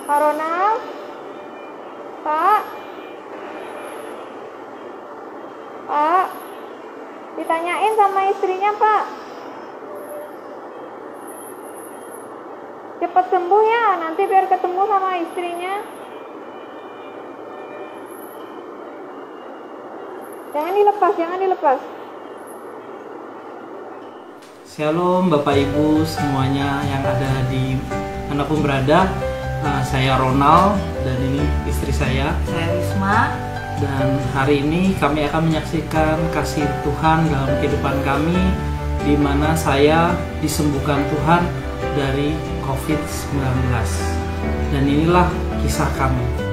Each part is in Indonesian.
Pak Ronald? Pak? Pak? Ditanyain sama istrinya, Pak. Cepat sembuh ya, nanti biar ketemu sama istrinya. Jangan dilepas, jangan dilepas. Shalom Bapak Ibu semuanya yang ada di manapun berada. Saya Ronald dan ini istri saya Risma. Dan hari ini kami akan menyaksikan kasih Tuhan dalam kehidupan kami, di mana saya disembuhkan Tuhan dari COVID-19. Dan inilah kisah kami.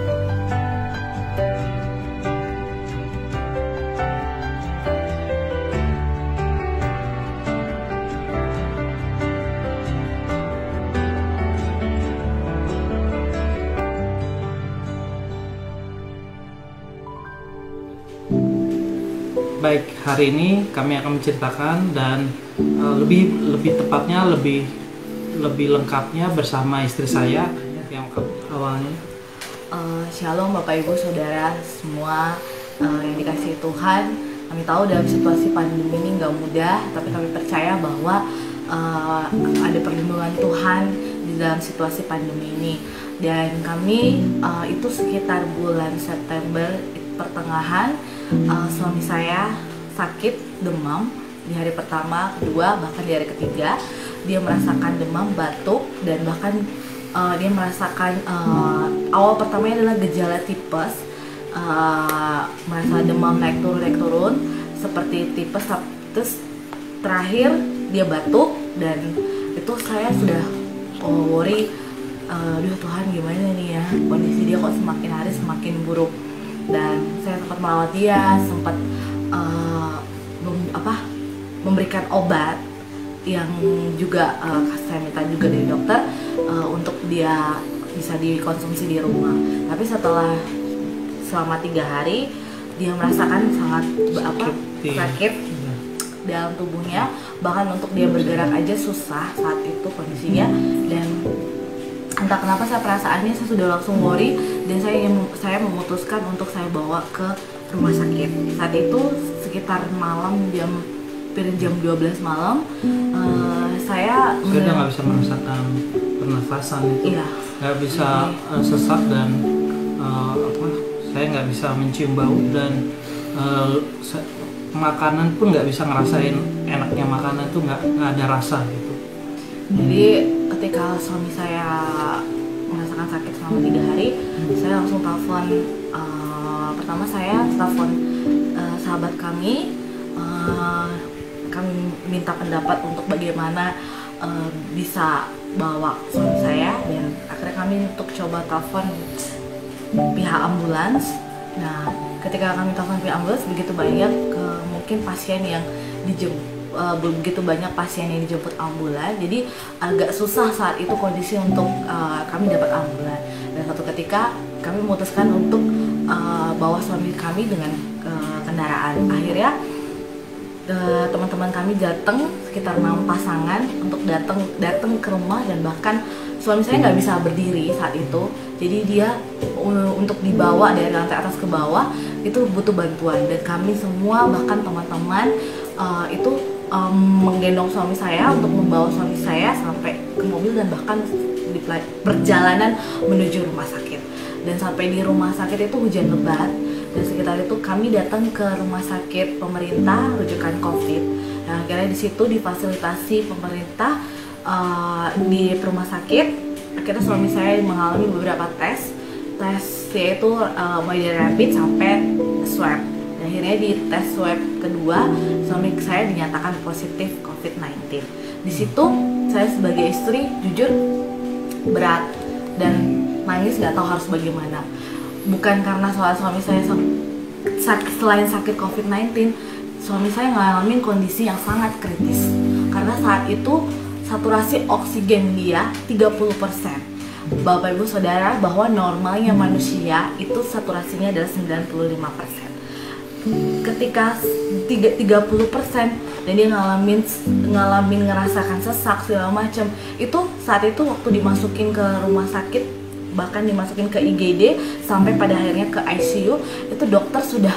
Baik, hari ini kami akan menceritakan dan lebih tepatnya lebih lengkapnya bersama istri saya yang awalnya. Shalom Bapak Ibu Saudara semua yang dikasihi Tuhan. Kami tahu dalam situasi pandemi ini nggak mudah, tapi kami percaya bahwa ada perlindungan Tuhan di dalam situasi pandemi ini. Dan kami itu sekitar bulan September pertengahan, suami saya sakit demam di hari pertama, kedua, bahkan di hari ketiga dia merasakan demam, batuk, dan bahkan dia merasakan awal pertamanya adalah gejala tipes, merasa demam naik turun seperti tipes, terus terakhir dia batuk, dan itu saya sudah worry, aduh Tuhan gimana nih ya, kondisi dia kok semakin hari semakin buruk. Dan saya sempat merawat dia, sempat memberikan obat yang juga saya minta juga dari dokter untuk dia bisa dikonsumsi di rumah. Tapi selama 3 hari dia merasakan sangat sakit dalam tubuhnya, bahkan untuk dia bergerak aja susah saat itu kondisinya. Dan entah kenapa perasaannya saya sudah langsung worry, dan saya memutuskan untuk saya bawa ke rumah sakit. Saat itu sekitar malam jam 12 malam, saya udah nggak bisa merasakan pernafasan itu, nggak bisa sesak, dan saya nggak bisa mencium bau, dan makanan pun nggak bisa ngerasain enaknya makanan tuh, nggak ada rasa gitu. Jadi ketika suami saya merasakan sakit selama 3 hari, saya langsung telepon. Pertama saya telepon sahabat kami, kami minta pendapat untuk bagaimana bisa bawa suami saya, dan akhirnya kami untuk coba telepon pihak ambulans. Nah, ketika kami telepon pihak ambulans, begitu banyak mungkin pasien yang begitu banyak pasien yang dijemput ambulan, jadi agak susah saat itu kondisi untuk kami dapat ambulan. Dan satu ketika kami memutuskan untuk bawa suami kami dengan kendaraan. Akhirnya teman-teman kami datang sekitar 6 pasangan untuk datang ke rumah, dan bahkan suami saya nggak bisa berdiri saat itu, jadi dia untuk dibawa dari lantai atas ke bawah itu butuh bantuan. Dan kami semua, bahkan teman-teman itu menggendong suami saya untuk membawa suami saya sampai ke mobil, dan bahkan di perjalanan menuju rumah sakit. Dan sampai di rumah sakit itu hujan lebat, dan sekitar itu kami datang ke rumah sakit pemerintah rujukan COVID. Nah, akhirnya di situ difasilitasi pemerintah di rumah sakit. Akhirnya suami saya mengalami beberapa tes yaitu mulai dari rapid sampai swab. Dan akhirnya di tes swab kedua, suami saya dinyatakan positif COVID-19. Di situ saya sebagai istri jujur berat dan nangis, nggak tahu harus bagaimana. Bukan karena soal suami saya selain sakit COVID-19, suami saya ngalamin kondisi yang sangat kritis. Karena saat itu saturasi oksigen dia 30%. Bapak Ibu Saudara, bahwa normalnya manusia itu saturasinya adalah 95%. Ketika 30% dan dia ngalamin ngerasakan sesak segala macam, itu saat itu waktu dimasukin ke rumah sakit bahkan dimasukin ke IGD sampai pada akhirnya ke ICU. Itu dokter sudah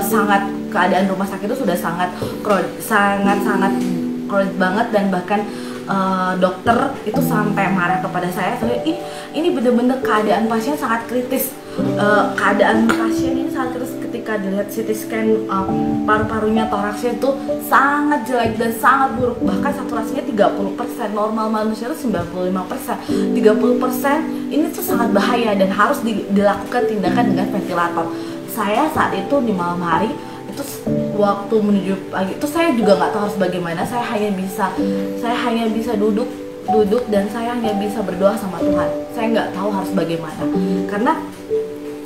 sangat, keadaan rumah sakit itu sudah sangat crowded banget, dan bahkan dokter itu sampai marah kepada saya. Ini benar-benar keadaan pasien sangat kritis. Keadaan pasien ini sangat kritis. Ketika dilihat CT scan paru-parunya, toraksnya itu sangat jelek dan sangat buruk. Bahkan saturasinya 30%, normal manusia itu 95%. 30% ini tuh sangat bahaya dan harus dilakukan tindakan dengan ventilator. Saya saat itu di malam hari itu, waktu menuju pagi itu saya juga nggak tahu harus bagaimana. Saya hanya bisa duduk dan saya hanya bisa berdoa sama Tuhan. Saya nggak tahu harus bagaimana karena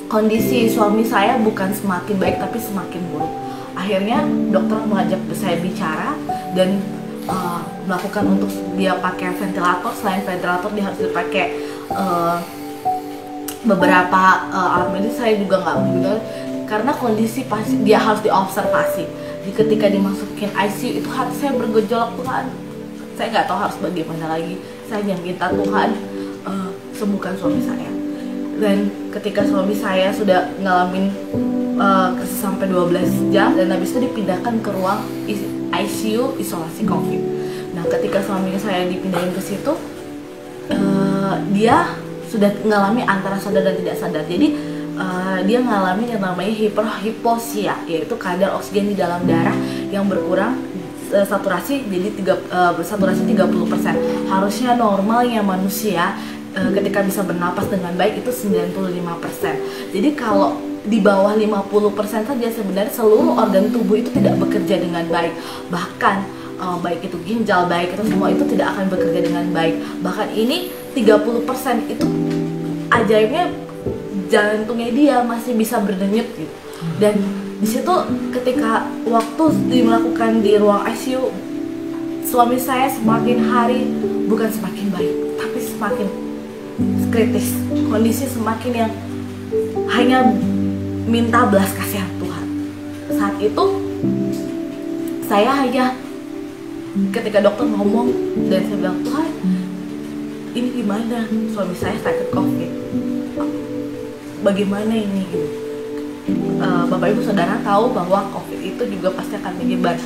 kondisi suami saya bukan semakin baik tapi semakin buruk. Akhirnya dokter mengajak saya bicara dan melakukan untuk dia pakai ventilator. Selain ventilator dia harus dipakai beberapa alat medis. Saya juga nggak begitu karena kondisi pasien dia harus diobservasi. Ketika dimasukin ICU itu hati saya bergejolak, Tuhan, saya nggak tahu harus bagaimana lagi. Saya hanya minta Tuhan sembuhkan suami saya. Dan ketika suami saya sudah ngalamin sampai 12 jam dan habis itu dipindahkan ke ruang ICU isolasi COVID. Nah, ketika suami saya dipindahin ke situ, dia sudah mengalami antara sadar dan tidak sadar. Jadi dia mengalami yang namanya hipoxia, yaitu kadar oksigen di dalam darah yang berkurang, saturasi jadi saturasi 30%. Harusnya normalnya manusia ketika bisa bernapas dengan baik itu 95%. Jadi kalau di bawah 50% saja sebenarnya seluruh organ tubuh itu tidak bekerja dengan baik. Bahkan baik itu ginjal, baik itu semua itu tidak akan bekerja dengan baik. Bahkan ini 30% itu ajaibnya jantungnya dia masih bisa berdenyut gitu. Dan di situ ketika waktu dilakukan di ruang ICU, suami saya semakin hari bukan semakin baik tapi semakin kritis. Kondisi semakin yang hanya minta belas kasihan Tuhan. Saat itu saya hanya ketika dokter ngomong dan saya bilang, Tuhan, ini gimana? Suami saya sakit COVID, bagaimana ini? Bapak Ibu Saudara tahu bahwa COVID itu juga pasti akan menyebar.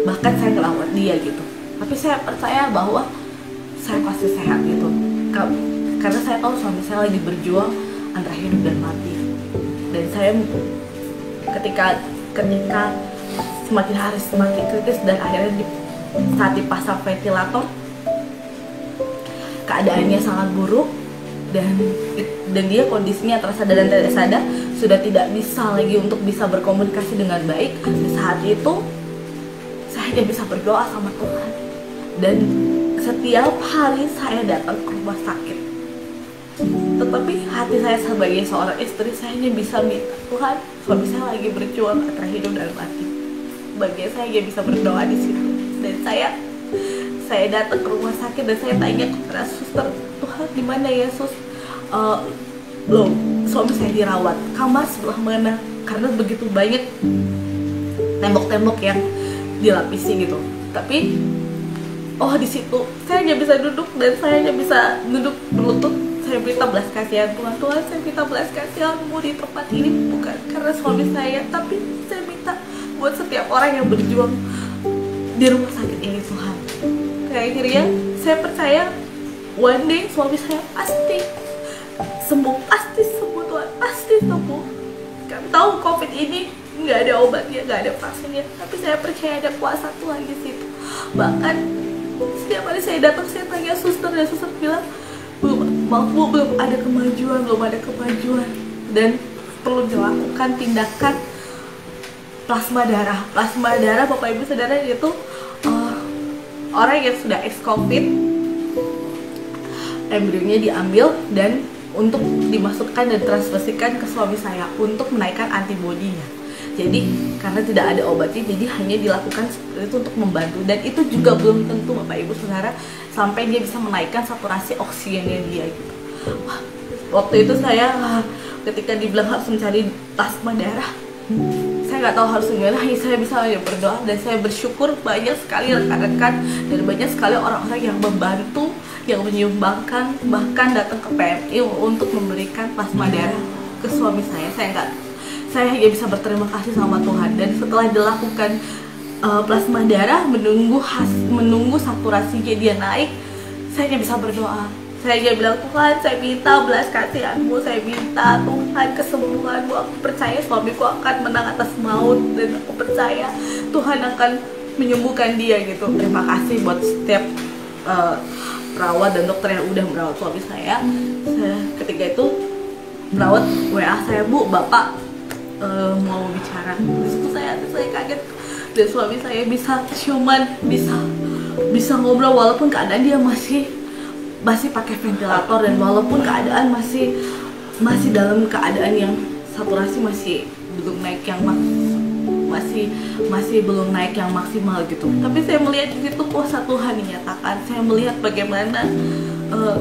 Bahkan saya ngelawat dia gitu. Tapi saya percaya bahwa saya pasti sehat gitu. Karena saya tahu suami saya lagi berjuang antara hidup dan mati. Dan saya ketika semakin hari semakin kritis dan akhirnya saat dipasang ventilator keadaannya sangat buruk dan dia kondisinya antara sadar dan tidak sadar, sudah tidak bisa lagi untuk bisa berkomunikasi dengan baik. Saat itu saya hanya bisa berdoa sama Tuhan, dan setiap hari saya datang ke rumah sakit. Tetapi hati saya sebagai seorang istri, saya hanya bisa minta, Tuhan, suami saya lagi berjuang antara hidup dan mati. Bagi saya hanya bisa berdoa di situ. Dan saya datang ke rumah sakit dan saya tanya kepada suster, Tuhan, di mana ya sus? Loh, suami saya dirawat kamar sebelah mana? Karena begitu banyak tembok-tembok yang dilapisi gitu. Tapi di situ saya hanya bisa duduk dan saya hanya bisa duduk berlutut. Saya minta belas kasihan Tuhan, saya minta belas kasihan-Mu di tempat ini, bukan karena suami saya, tapi saya minta buat setiap orang yang berjuang di rumah sakit ini, Tuhan. Kayak akhirnya saya percaya one day suami saya pasti sembuh Tuhan, pasti sembuh. Kami tahu COVID ini nggak ada obatnya, nggak ada vaksinnya, tapi saya percaya ada kuasa Tuhan di situ. Bahkan setiap kali saya datang, saya tanya suster dan suster bilang, belum ada kemajuan, dan perlu dilakukan tindakan plasma darah. Bapak Ibu Saudara, itu orang yang sudah ex-COVID, embrionya diambil dan untuk dimasukkan dan transfusikan ke suami saya untuk menaikkan antibodinya. Jadi karena tidak ada obatnya, jadi hanya dilakukan seperti itu untuk membantu, dan itu juga belum tentu Bapak Ibu Saudara sampai dia bisa menaikkan saturasi oksigennya dia gitu. Waktu itu saya ketika dibilang harus mencari plasma darah, saya nggak tahu harus gimana, hanya saya bisa berdoa, dan saya bersyukur banyak sekali rekan-rekan dan banyak sekali orang-orang yang membantu yang menyumbangkan, bahkan datang ke PMI untuk memberikan plasma darah ke suami saya. Saya hanya bisa berterima kasih sama Tuhan. Dan setelah dilakukan plasma darah, menunggu saturasinya dia naik, saya hanya bisa berdoa. Saya hanya bilang, Tuhan, saya minta belas kasihan-Mu, saya minta Tuhan kesembuhan-Mu. Aku percaya suamiku akan menang atas maut, dan aku percaya Tuhan akan menyembuhkan dia gitu. Terima kasih buat setiap perawat dan dokter yang udah merawat suami saya. Ketika itu perawat WA saya, Bu, Bapak mau bicara. Terus saya kaget, dan suami saya bisa ciuman, bisa ngobrol walaupun keadaan dia masih pakai ventilator, dan walaupun keadaan masih dalam keadaan yang saturasi masih belum naik yang masih belum naik yang maksimal gitu. Tapi saya melihat di situ kuasa Tuhan dinyatakan. Saya melihat bagaimana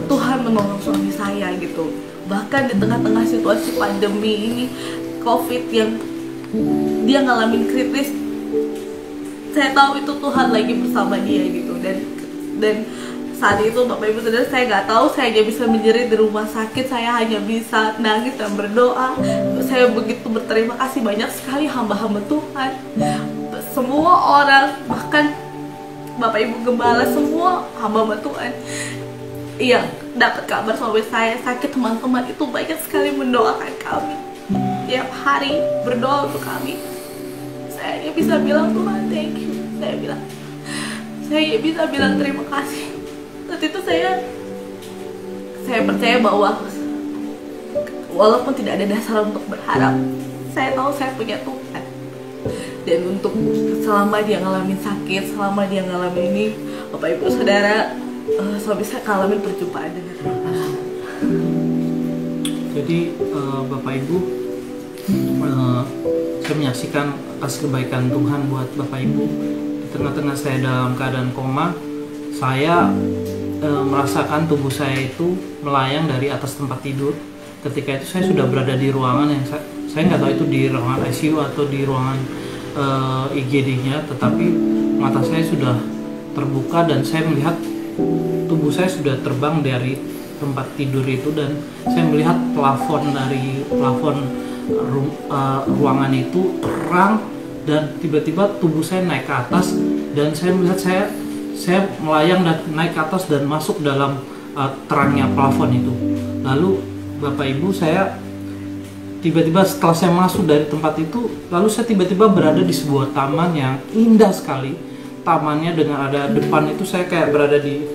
Tuhan menolong suami saya gitu. Bahkan di tengah-tengah situasi pandemi ini, COVID yang dia ngalamin kritis, saya tahu itu Tuhan lagi bersama dia gitu. Dan saat itu Bapak Ibu Saudara, saya nggak tahu, saya hanya bisa menjerit di rumah sakit, saya hanya bisa nangis dan berdoa. Saya begitu berterima kasih, banyak sekali hamba-hamba Tuhan, semua orang, bahkan Bapak Ibu Gembala, semua hamba-hamba Tuhan yang dapat kabar suami saya sakit, teman-teman itu banyak sekali mendoakan kami tiap hari, berdoa untuk kami. Saya hanya bisa bilang, Tuhan, thank you. Saya hanya bisa bilang terima kasih. Saat itu saya percaya bahwa walaupun tidak ada dasar untuk berharap, saya tahu saya punya Tuhan. Dan untuk selama dia ngalamin sakit, selama dia ngalamin ini, Bapak Ibu Saudara, suami saya ngalamin perjumpaan dengan Tuhan. Jadi Bapak Ibu, saya menyaksikan kasih kebaikan Tuhan buat Bapak Ibu. Di tengah-tengah saya dalam keadaan koma, saya merasakan tubuh saya itu melayang dari atas tempat tidur. Ketika itu saya sudah berada di ruangan yang saya nggak tahu itu di ruangan ICU atau di ruangan IGD-nya, tetapi mata saya sudah terbuka dan saya melihat tubuh saya sudah terbang dari tempat tidur itu, dan saya melihat plafon ruangan itu terang, dan tiba-tiba tubuh saya naik ke atas, dan saya melihat saya melayang dan naik ke atas dan masuk dalam terangnya plafon itu. Lalu Bapak Ibu, saya tiba-tiba setelah saya masuk dari tempat itu, lalu saya tiba-tiba berada di sebuah taman yang indah sekali. Tamannya dengan ada depan itu saya kayak berada di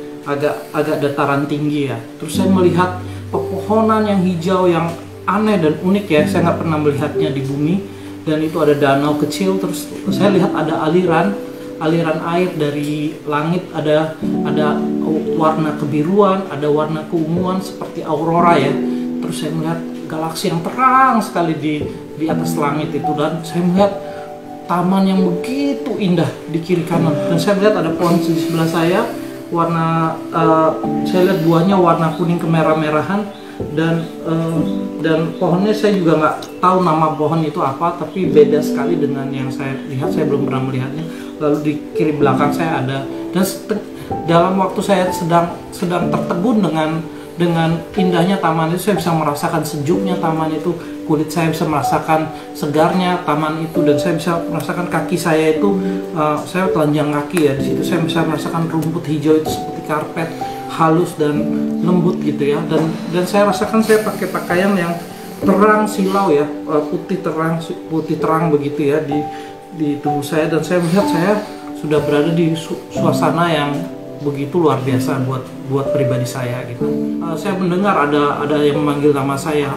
agak dataran tinggi ya. Terus saya melihat pepohonan yang hijau yang aneh dan unik ya. Saya nggak pernah melihatnya di bumi. Dan itu ada danau kecil. Terus saya lihat ada aliran air dari langit, ada warna kebiruan, ada warna keunguan seperti aurora ya. Terus saya melihat galaksi yang terang sekali di atas langit itu, dan saya melihat taman yang begitu indah di kiri kanan, dan saya melihat ada pohon di sebelah saya, saya lihat buahnya warna kuning kemerah-merahan, dan pohonnya saya juga nggak tahu nama pohon itu apa, tapi beda sekali dengan yang saya lihat. Saya belum pernah melihatnya. Lalu di kiri belakang saya ada, dan dalam waktu saya sedang tertegun dengan indahnya taman itu, saya bisa merasakan sejuknya taman itu, kulit saya bisa merasakan segarnya taman itu, dan saya bisa merasakan kaki saya itu, saya telanjang kaki ya, di situ saya bisa merasakan rumput hijau itu seperti karpet, halus dan lembut gitu ya, dan saya rasakan saya pakai pakaian yang terang silau ya, putih terang begitu ya di tubuh saya, dan saya melihat saya sudah berada di suasana yang begitu luar biasa buat pribadi saya gitu. Saya mendengar ada yang memanggil nama saya,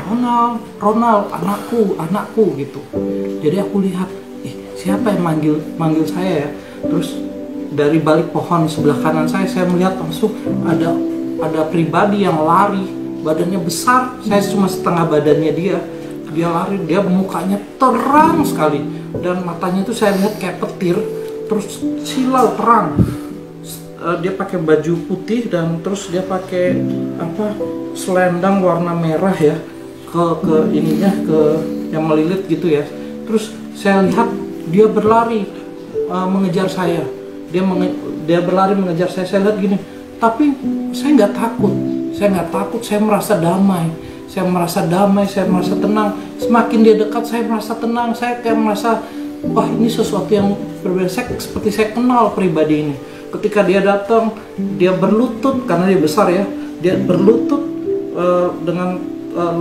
Ronald, anakku gitu. Jadi aku lihat, siapa yang manggil saya ya? Terus dari balik pohon sebelah kanan saya melihat langsung ada pribadi yang lari, badannya besar, saya cuma setengah badannya dia lari, dia mukanya terang sekali, dan matanya itu saya lihat kayak petir, terus silau terang. Dia pakai baju putih, dan terus dia pakai selendang warna merah ya, ke ininya, ke yang melilit gitu ya. Terus saya lihat dia berlari mengejar saya. Dia berlari mengejar saya. Saya lihat gini, Tapi saya nggak takut, saya merasa damai, saya merasa tenang. Semakin dia dekat, saya merasa tenang, saya kayak merasa, wah ini sesuatu yang berbeda. Seperti saya kenal pribadi ini. Ketika dia datang, dia berlutut, karena dia besar ya, dia berlutut dengan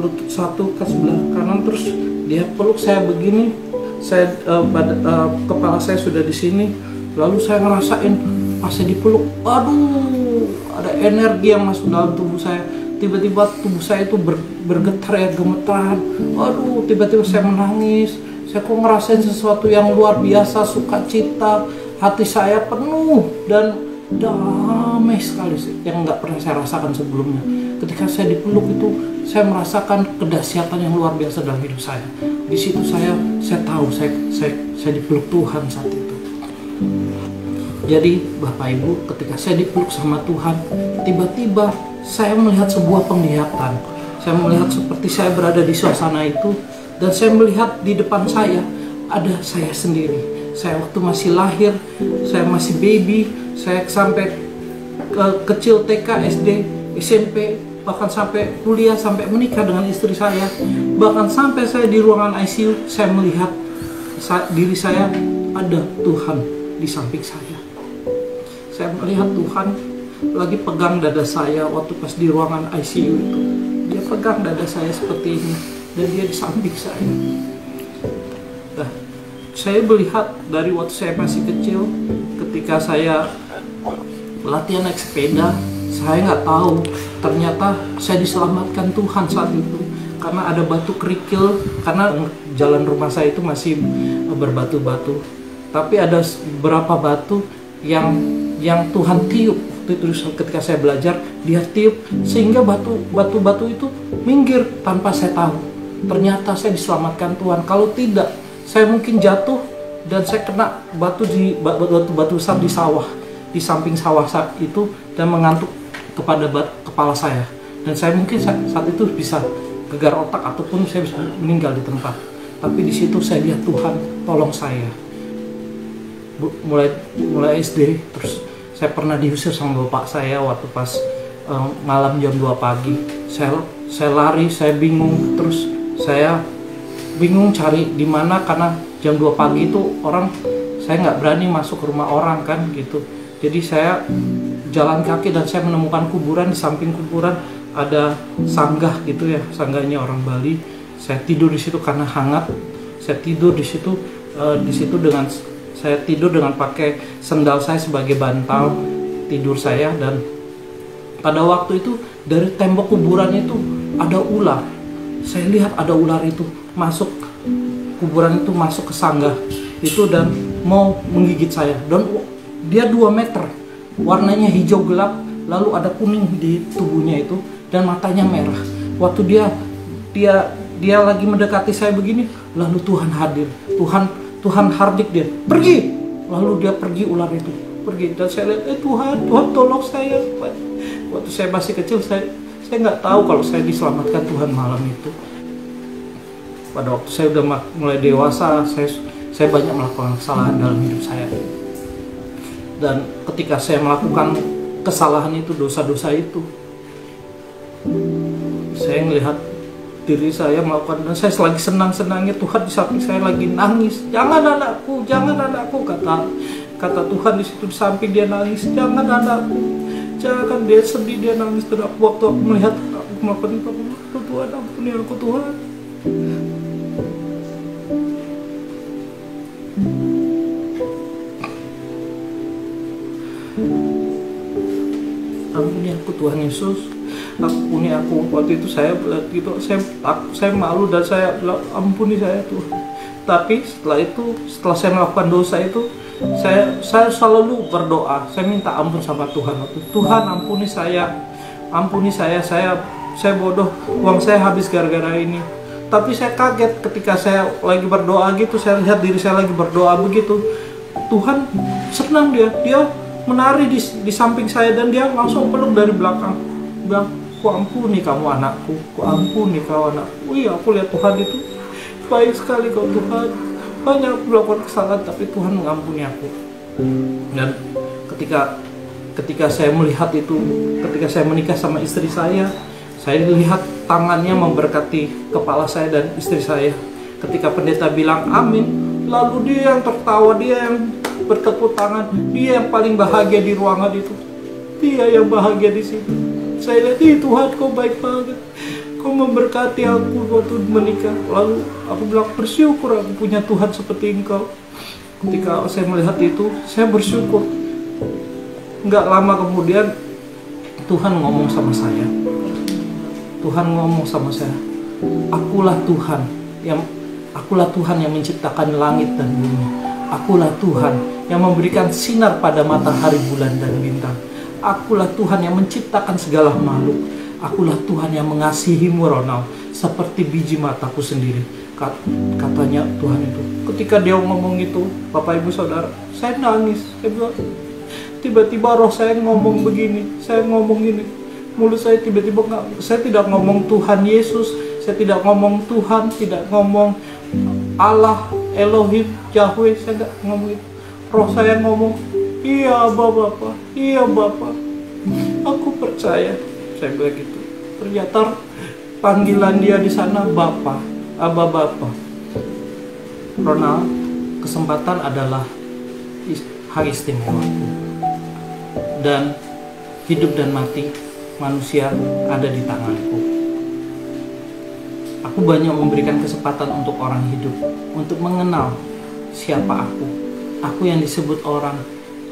lutut satu ke sebelah kanan, terus dia peluk saya begini, kepala saya sudah di sini, lalu saya ngerasain pas saya dipeluk, aduh, ada energi yang masuk dalam tubuh saya. Tiba-tiba tubuh saya itu bergetar ya, gemeteran. Aduh, tiba-tiba saya menangis. Saya kok ngerasain sesuatu yang luar biasa, sukacita. Hati saya penuh dan damai sekali sih, yang nggak pernah saya rasakan sebelumnya. Ketika saya dipeluk itu, saya merasakan kedahsyatan yang luar biasa dalam hidup saya. Di situ saya tahu saya dipeluk Tuhan saat itu. Jadi Bapak Ibu, ketika saya dipeluk sama Tuhan, tiba-tiba saya melihat sebuah penglihatan. Saya melihat seperti saya berada di suasana itu, dan saya melihat di depan saya ada saya sendiri. Saya waktu masih lahir, saya masih baby, saya sampai kecil TK, SD, SMP, bahkan sampai kuliah, sampai menikah dengan istri saya. Bahkan sampai saya di ruangan ICU, saya melihat diri saya, ada Tuhan di samping saya. Saya melihat Tuhan lagi pegang dada saya waktu pas di ruangan ICU itu. Dia pegang dada saya seperti ini, dan dia di samping saya. Nah, saya melihat dari waktu saya masih kecil, ketika saya latihan naik sepeda, saya nggak tahu ternyata saya diselamatkan Tuhan saat itu, karena ada batu kerikil, karena jalan rumah saya itu masih berbatu-batu, tapi ada beberapa batu yang Tuhan tiup. Terus ketika saya belajar, dia tiup sehingga batu-batu itu minggir tanpa saya tahu. Ternyata saya diselamatkan Tuhan. Kalau tidak, saya mungkin jatuh dan saya kena batu besar di sawah, di samping sawah saat itu, dan mengantuk kepada kepala saya. Dan saya mungkin saat itu bisa gegar otak ataupun saya bisa meninggal di tempat. Tapi di situ saya lihat Tuhan tolong saya. Mulai SD, terus saya pernah diusir sama bapak saya waktu pas malam jam 2 pagi. Saya lari, saya bingung, terus saya bingung cari di mana, karena jam 2 pagi itu saya nggak berani masuk ke rumah orang kan gitu. Jadi saya jalan kaki dan saya menemukan kuburan. Di samping kuburan ada sanggah gitu ya, sanggahnya orang Bali. Saya tidur di situ karena hangat. Saya tidur di situ dengan pakai sendal saya sebagai bantal tidur saya. Dan pada waktu itu dari tembok kuburan itu ada ular. Saya lihat ada ular itu masuk kuburan itu, masuk ke sanggah itu dan mau menggigit saya. Dan dia 2 meter, warnanya hijau gelap, lalu ada kuning di tubuhnya itu, dan matanya merah. Waktu dia lagi mendekati saya begini, lalu Tuhan hadir. Tuhan hardik dia, pergi. Lalu dia pergi, ular itu pergi. Dan saya lihat, Tuhan tolong saya. Waktu saya masih kecil, saya nggak tahu kalau saya diselamatkan Tuhan malam itu. Pada waktu saya udah mulai dewasa, saya banyak melakukan kesalahan dalam hidup saya. Dan ketika saya melakukan kesalahan itu, dosa-dosa itu, saya melihat diri saya melakukan, dan saya lagi senang-senangnya, Tuhan di samping saya lagi nangis. Jangan anakku, kata Tuhan di situ di samping dia nangis. Jangan anakku, jangan, dia sedih, dia nangis. Dan waktu aku melihat aku melakukan itu, Tuhan ampuni aku Tuhan. Ampuni aku Tuhan Yesus. Ampuni aku. Waktu itu saya malu dan saya bilang, ampuni saya Tuhan. Tapi setelah saya melakukan dosa itu, saya selalu berdoa. Saya minta ampun sama Tuhan. Tuhan ampuni saya, saya bodoh, uang saya habis gara-gara ini. Tapi saya kaget ketika saya lagi berdoa gitu, saya lihat diri saya lagi berdoa begitu. Tuhan senang, dia menari di samping saya, dan dia langsung peluk dari belakang, bilang, ku ampuni kamu anakku, ku ampuni kau anakku. Iya, aku lihat Tuhan itu baik sekali kau Tuhan. Banyak melakukan kesalahan, tapi Tuhan mengampuni aku. Dan ketika ketika saya melihat itu, ketika saya menikah sama istri saya lihat tangannya memberkati kepala saya dan istri saya. Ketika pendeta bilang amin, lalu dia yang tertawa, dia yang bertepuk tangan, dia yang paling bahagia di ruangan itu, dia yang bahagia di situ. Saya lihat, Tuhan kau baik banget, kau memberkati aku waktu menikah. Lalu aku bilang, bersyukur aku punya Tuhan seperti engkau. Ketika saya melihat itu, saya bersyukur. Nggak lama kemudian Tuhan ngomong sama saya. Tuhan ngomong sama saya, akulah Tuhan yang menciptakan langit dan bumi. Akulah Tuhan yang memberikan sinar pada matahari, bulan, dan bintang. Akulah Tuhan yang menciptakan segala makhluk. Akulah Tuhan yang mengasihimu, Ronald, seperti biji mataku sendiri. Katanya Tuhan itu. Ketika dia ngomong itu, Bapak Ibu Saudara, saya nangis. Saya bilang, tiba-tiba roh saya ngomong begini, saya ngomong gini. Mulut saya tiba-tiba saya tidak ngomong Tuhan Yesus, saya tidak ngomong Tuhan, tidak ngomong Allah, Elohim, Yahweh, saya tidak ngomong itu. Roh saya ngomong, iya Bapak, iya Bapak, aku percaya. Saya bilang gitu. Ternyata panggilan dia di sana Bapak, Abah Bapak. Ronald, kesempatan adalah hak istimewaku. Dan hidup dan mati manusia ada di tanganku. Aku banyak memberikan kesempatan untuk orang hidup, untuk mengenal siapa aku. Aku yang disebut orang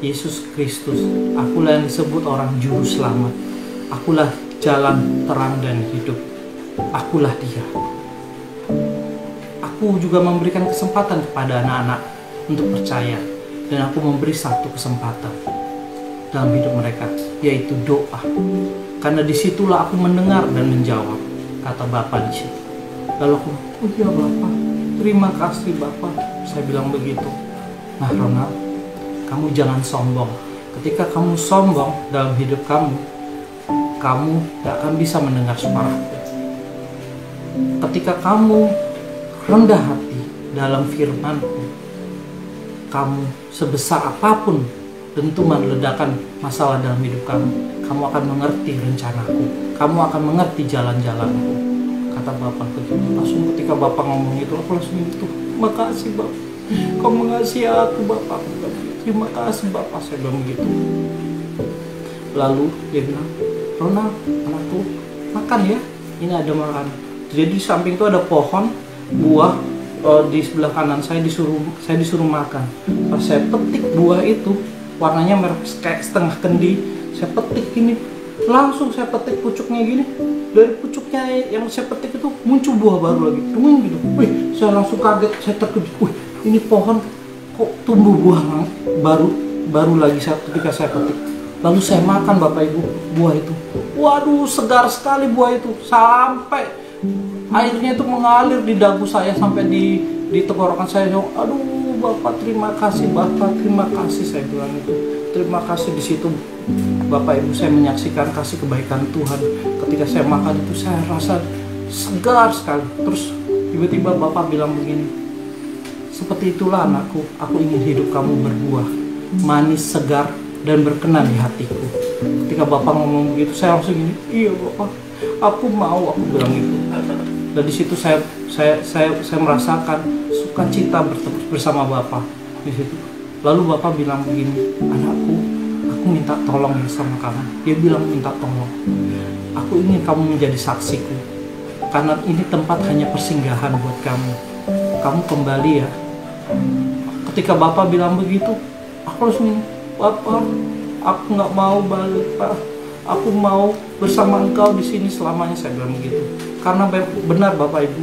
Yesus Kristus. Akulah yang disebut orang juru selamat. Akulah jalan terang dan hidup. Akulah dia. Aku juga memberikan kesempatan kepada anak-anak untuk percaya. Dan aku memberi satu kesempatan dalam hidup mereka, yaitu doa. Karena disitulah aku mendengar dan menjawab, kata Bapak di situ. Lalu aku, oh iya Bapak, terima kasih Bapak. Saya bilang begitu. Nah Ronald, kamu jangan sombong. Ketika kamu sombong dalam hidup kamu gak akan bisa mendengar suaraku. Ketika kamu rendah hati dalam firman-Ku, kamu sebesar apapun dentuman ledakan masalah dalam hidup kamu akan mengerti rencanaku, kamu akan mengerti jalan-jalanku, kata Bapak begitu. Langsung ketika Bapak ngomong itu, aku langsung itu, makasih Bapak, kau mengasihi aku Bapak. Terima kasih Bapak, saya bilang begitu. Lalu dia bilang, Ronald, anakku, makan ya, ini ada makan. Jadi di samping itu ada pohon buah, di sebelah kanan saya disuruh makan. Pas saya petik buah itu, warnanya merah kayak setengah kendi, saya petik ini, langsung saya petik pucuknya gini. Dari pucuknya yang saya petik itu muncul buah baru lagi, tunggu gitu. Wih, saya langsung kaget, saya terkejut. Wih, ini pohon kok tumbuh buah baru lagi ketika saya petik. Lalu saya makan Bapak Ibu buah itu. Waduh, segar sekali buah itu, sampai airnya itu mengalir di dagu saya sampai di tenggorokan saya. Aduh Bapak, terima kasih Bapak, terima kasih, saya bilang itu. Terima kasih. Di situ Bapak Ibu, saya menyaksikan kasih kebaikan Tuhan. Ketika saya makan itu saya rasa segar sekali. Terus tiba-tiba Bapak bilang begini, seperti itulah anakku, aku ingin hidup kamu berbuah manis, segar, dan berkenan di hatiku. Ketika Bapak ngomong begitu, saya langsung gini, iya Bapak, aku mau, aku bilang gitu. Dan di situ saya merasakan sukacita bersama Bapak di situ. Lalu Bapak bilang begini, anakku, aku minta tolong bersama kamu. Dia bilang minta tolong. Aku ingin kamu menjadi saksiku. Karena ini tempat hanya persinggahan buat kamu. Kamu kembali ya. Ketika Bapak bilang begitu, aku langsung, Bapak, aku nggak mau balik, Pak. Aku mau bersama engkau di sini selamanya, saya bilang begitu. Karena benar Bapak Ibu,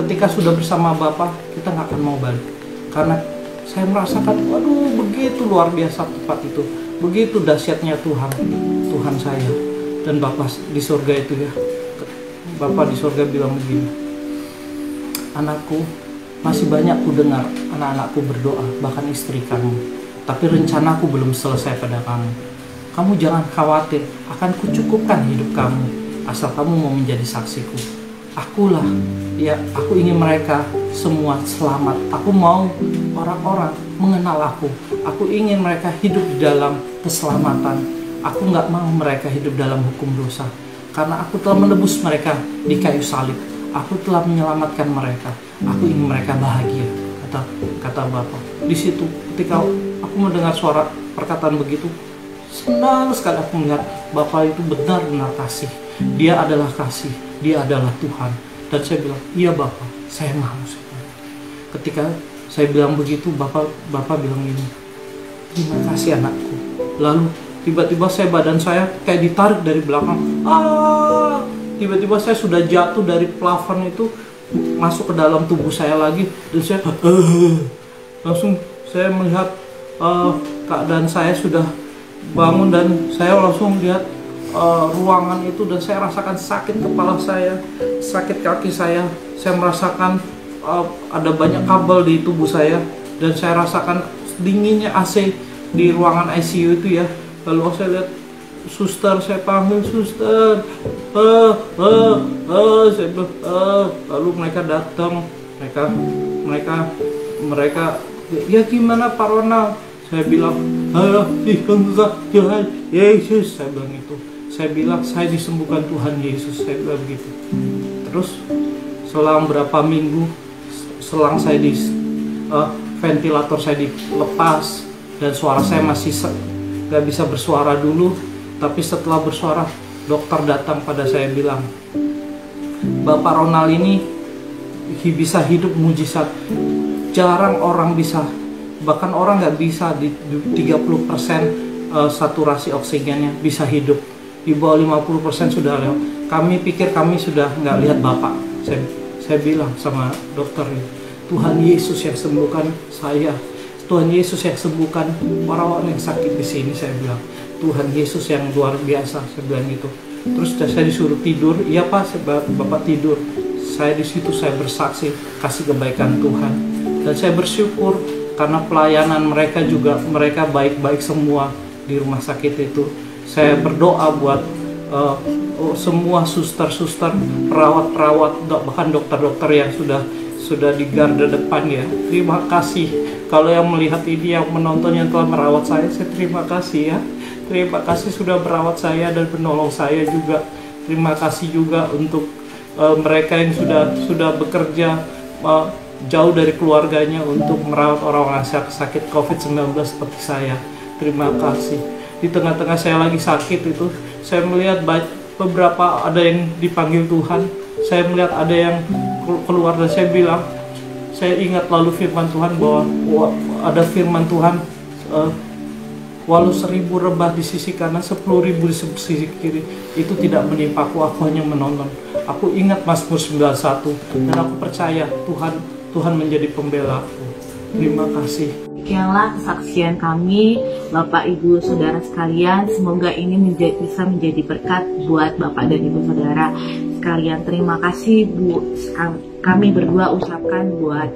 ketika sudah bersama Bapak, kita nggak akan mau balik. Karena saya merasakan, waduh, begitu luar biasa tempat itu, begitu dahsyatnya Tuhan saya dan Bapak di surga itu ya. Bapak di surga bilang begini, anakku, masih banyak ku dengar anak-anakku berdoa, bahkan istri kamu, tapi rencanaku belum selesai pada kamu. Kamu jangan khawatir, akan kucukupkan hidup kamu, asal kamu mau menjadi saksiku. Akulah, ya, aku ingin mereka semua selamat. Aku mau orang-orang mengenal aku. Aku ingin mereka hidup di dalam keselamatan. Aku nggak mau mereka hidup dalam hukum dosa, karena aku telah menebus mereka di kayu salib. Aku telah menyelamatkan mereka. Aku ingin mereka bahagia, kata Bapak. Di situ ketika aku mendengar suara perkataan begitu, senang sekali aku melihat Bapak itu benar-benar kasih. Dia adalah kasih, dia adalah Tuhan. Dan saya bilang, iya Bapak, saya mau. Ketika saya bilang begitu, Bapak bilang ini, terima kasih anakku. Lalu tiba-tiba badan saya kayak ditarik dari belakang. Tiba-tiba saya sudah jatuh dari plafon itu, masuk ke dalam tubuh saya lagi, dan saya langsung saya melihat keadaan saya sudah bangun, dan saya langsung lihat ruangan itu, dan saya rasakan sakit kepala saya, sakit kaki saya merasakan ada banyak kabel di tubuh saya, dan saya rasakan dinginnya AC di ruangan ICU itu ya. Lalu saya lihat suster, saya panggil suster, saya bilang, lalu mereka datang, mereka ya gimana Pak Ronald? Saya bilang, Tuhan Yesus, saya bilang itu. Saya bilang saya disembuhkan Tuhan Yesus, saya bilang begitu. Terus selang berapa minggu, selang saya di ventilator saya dilepas, dan suara saya masih gak bisa bersuara dulu. Tapi setelah bersuara, dokter datang pada saya bilang, Bapak Ronald ini bisa hidup mujizat. Jarang orang bisa, bahkan orang gak bisa di 30% saturasi oksigennya bisa hidup. Di bawah 50% sudah lewat. Kami pikir kami sudah nggak lihat Bapak. Saya bilang sama dokter, Tuhan Yesus yang sembuhkan saya. Tuhan Yesus yang sembuhkan orang-orang yang sakit di sini, saya bilang. Tuhan Yesus yang luar biasa, saya bilang gitu. Terus saya disuruh tidur. Iya Pak, Bapak tidur. Saya di situ saya bersaksi kasih kebaikan Tuhan. Dan saya bersyukur karena pelayanan mereka juga, mereka baik-baik semua di rumah sakit itu. Saya berdoa buat semua suster-suster, perawat-perawat, bahkan dokter-dokter yang sudah di garda depan ya. Terima kasih. Kalau yang melihat ini, yang menonton, yang telah merawat saya terima kasih ya. Terima kasih sudah merawat saya dan menolong saya juga. Terima kasih juga untuk mereka yang sudah bekerja jauh dari keluarganya untuk merawat orang-orang sakit COVID-19 seperti saya. Terima kasih. Di tengah-tengah saya lagi sakit itu, saya melihat beberapa ada yang dipanggil Tuhan. Saya melihat ada yang keluar, dan saya bilang, saya ingat lalu firman Tuhan bahwa ada firman Tuhan, walau 1000 rebah di sisi kanan, 10.000 di sisi kiri, itu tidak menimpaku, aku hanya menonton. Aku ingat Mazmur 91, dan aku percaya Tuhan menjadi pembelaku. Terima kasih. Demikianlah kesaksian kami, Bapak Ibu Saudara sekalian. Semoga ini bisa menjadi berkat buat Bapak dan Ibu Saudara sekalian. Terima kasih Bu, kami berdua ucapkan buat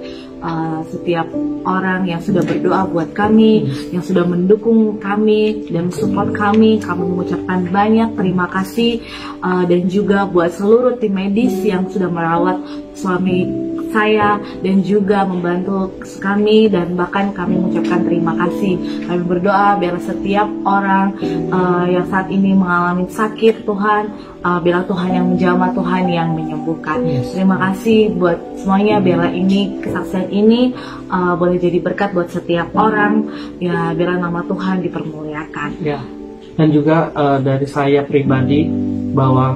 setiap orang yang sudah berdoa buat kami, yang sudah mendukung kami dan support kami. Kami mengucapkan banyak terima kasih, dan juga buat seluruh tim medis yang sudah merawat suami saya dan juga membantu kami, dan bahkan kami mengucapkan terima kasih. Kami berdoa biar setiap orang yang saat ini mengalami sakit, Tuhan, biar Tuhan yang menjamah, Tuhan yang menyembuhkan. Terima kasih buat semuanya, biar ini kesaksian ini boleh jadi berkat buat setiap orang, ya, biar nama Tuhan dipermuliakan. Ya. Dan juga dari saya pribadi, bahwa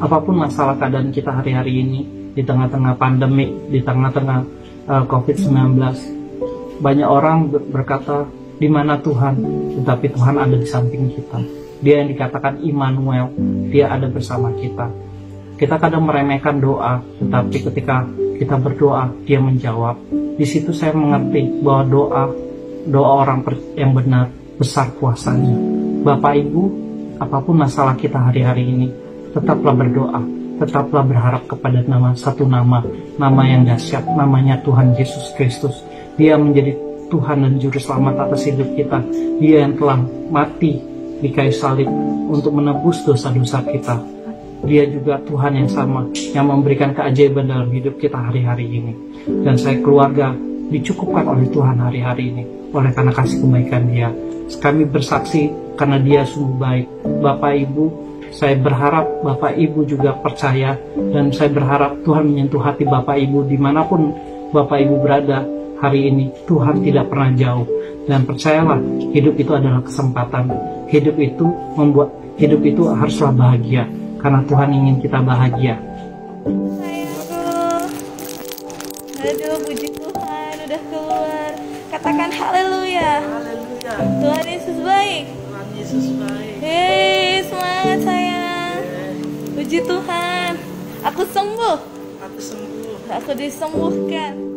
apapun masalah keadaan kita hari-hari ini, di tengah-tengah pandemi, di tengah-tengah COVID-19, banyak orang berkata, di mana Tuhan? Tetapi Tuhan ada di samping kita. Dia yang dikatakan Immanuel, Dia ada bersama kita. Kita kadang meremehkan doa, tetapi ketika kita berdoa, Dia menjawab. Di situ saya mengerti bahwa doa orang yang benar besar kuasanya. Bapak Ibu, apapun masalah kita hari-hari ini, tetaplah berdoa. Tetaplah berharap kepada satu nama yang dahsyat, namanya Tuhan Yesus Kristus. Dia menjadi Tuhan dan Juru Selamat atas hidup kita. Dia yang telah mati di kayu salib untuk menebus dosa-dosa kita. Dia juga Tuhan yang sama, yang memberikan keajaiban dalam hidup kita hari-hari ini. Dan saya keluarga dicukupkan oleh Tuhan hari-hari ini, oleh karena kasih kebaikan Dia. Kami bersaksi karena dia sungguh baik. Bapak Ibu, saya berharap Bapak Ibu juga percaya, dan saya berharap Tuhan menyentuh hati Bapak Ibu dimanapun Bapak Ibu berada hari ini. Tuhan tidak pernah jauh, dan percayalah, hidup itu adalah kesempatan. Hidup itu haruslah bahagia, karena Tuhan ingin kita bahagia. Sayangku, aduh puji Tuhan udah keluar. Katakan haleluya. Haleluya. Tuhan Yesus baik. Tuhan Yesus baik. Hei, semangat sayang. Puji Tuhan. Aku sembuh. Aku sembuh. Aku disembuhkan.